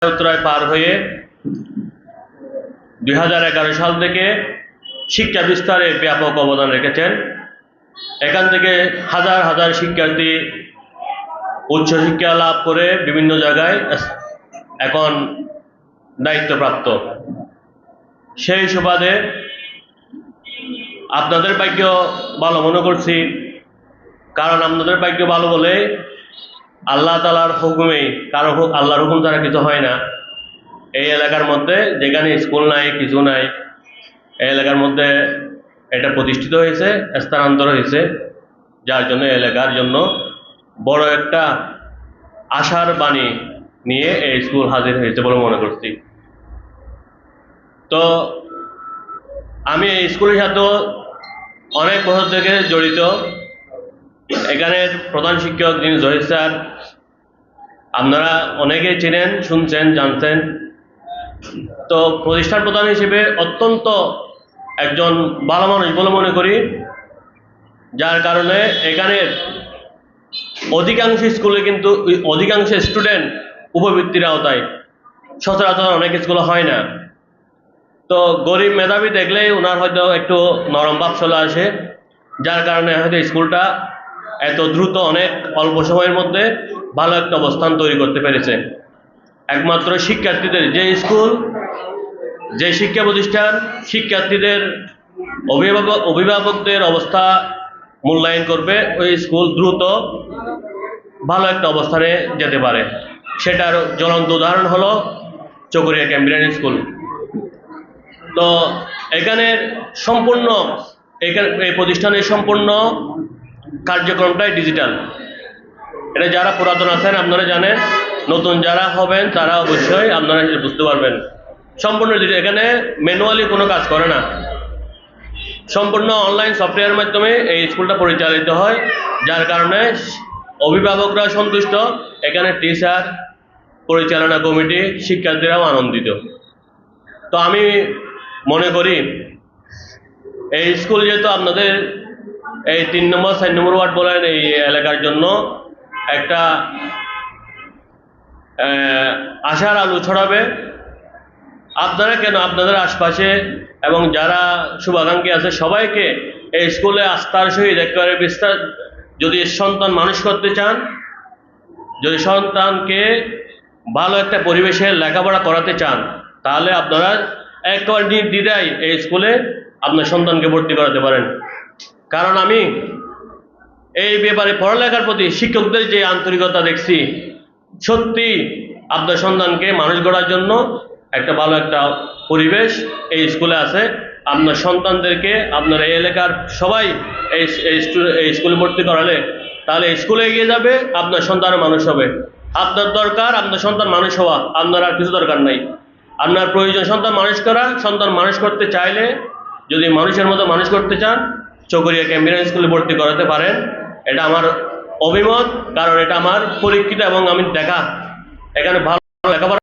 উত্তরায় পার হয়ে 2011 সাল থেকে শিক্ষা বিস্তারে ব্যাপক অবদান রেখেছেন। এখান থেকে হাজার হাজার শিক্ষার্থী উচ্চশিক্ষা লাভ করে বিভিন্ন জায়গায় এখন দায়িত্বপ্রাপ্ত। সেই সুবাদে আপনাদের ভাগ্য ভালো মনে করছি, কারণ আপনাদের ভাগ্য ভালো বলে আল্লাহ তাআলার হুকুমেই, কারো আল্লাহর হুকুম ছাড়া কিছু হয় না। এই এলাকার মধ্যে যেখানে স্কুল নাই, কিছু নাই, এই এলাকার মধ্যে এটা প্রতিষ্ঠিত হয়েছে, স্থানান্তর হয়েছে, যার জন্য এলাকার জন্য বড় একটা আশার বাণী নিয়ে এই স্কুল হাজির হয়েছে বলে মনে করছি। তো আমি এই স্কুলের সাথে অনেক বছর থেকে জড়িত। এখানের প্রধান শিক্ষক যিনি জহির স্যার, আপনারা অনেকেই চেনেন, শুনছেন, জানতেন। তো প্রতিষ্ঠান প্রধান হিসেবে অত্যন্ত একজন ভালো মানুষ বলে মনে করি, যার কারণে এখানের অধিকাংশ স্কুলে কিন্তু অধিকাংশ স্টুডেন্ট উপবৃত্তির আওতায়, সচরাচর অনেক স্কুলে হয় না। তো গরিব মেধাবী দেখলেই ওনার হয়তো একটু নরম ভাব চলে আসে, যার কারণে হয়তো স্কুলটা এত দ্রুত অনেক অল্প সময়ের মধ্যে ভালো একটা অবস্থান তৈরি করতে পেরেছে। একমাত্র শিক্ষার্থীদের যে স্কুল, যে শিক্ষা প্রতিষ্ঠান শিক্ষার্থীদের অভিভাবকদের অবস্থা মূল্যায়ন করবে, ওই স্কুল দ্রুত ভালো একটা অবস্থানে যেতে পারে। সেটার জ্বলন্ত উদাহরণ হলো চকরিয়া ক্যাম্ব্রিয়ান স্কুল। তো এখানের সম্পূর্ণ এই প্রতিষ্ঠানের সম্পূর্ণ কার্যক্রমটাই ডিজিটাল। এটা যারা পুরাতন আছেন আপনারা জানেন, নতুন যারা হবেন তারা অবশ্যই আপনারা বুঝতে পারবেন। সম্পূর্ণ ডিজিটাল, এখানে ম্যানুয়ালি কোনো কাজ করে না, সম্পূর্ণ অনলাইন সফটওয়্যারের মাধ্যমে এই স্কুলটা পরিচালিত হয়, যার কারণে অভিভাবকরা সন্তুষ্ট, এখানে টিচার, পরিচালনা কমিটি, শিক্ষার্থীরাও আনন্দিত। তো আমি মনে করি এই স্কুল যেহেতু আপনাদের এই 3 নম্বর 4 নম্বর ওয়ার্ড বলেন, এই এলাকার জন্য একটা আশার আলো ছড়াবে। আপনারা কেন, আপনাদের আশপাশে এবং যারা শুভাকাঙ্ক্ষী আছে সবাইকে এই স্কুলে আস্থার সহিত একেবারে বিস্তার, যদি সন্তান মানুষ করতে চান, যদি সন্তানকে ভালো একটা পরিবেশে লেখাপড়া করাতে চান, তাহলে আপনারা একেবারে নির্দ্বিধায় এই স্কুলে আপনার সন্তানকে ভর্তি করাতে পারেন। কারণ আমি এই ব্যাপারে পড়ালেখার প্রতি শিক্ষকদের যে আন্তরিকতা দেখছি, সত্যি আপনার সন্তানকে মানুষ গড়ার জন্য একটা ভালো একটা পরিবেশ এই স্কুলে আছে। আপনার সন্তানদেরকে আপনার এই এলাকার সবাই এই স্কুলে ভর্তি করালে তাহলে স্কুলে এগিয়ে যাবে, আপনার সন্তান মানুষ হবে। আপনার দরকার আপনার সন্তান মানুষ হওয়া, আপনার আর কিছু দরকার নাই। আপনার প্রয়োজন সন্তান মানুষ করা। সন্তান মানুষ করতে চাইলে, যদি মানুষের মতো মানুষ করতে চান, চকরিয়া ক্যাম্ব্রিয়ান স্কুলে ভর্তি করাতে পারেন। এটা আমার অভিমত, কারণ এটা আমার পরীক্ষিত এবং আমি দেখা, এখানে ভালো লেখাপড়া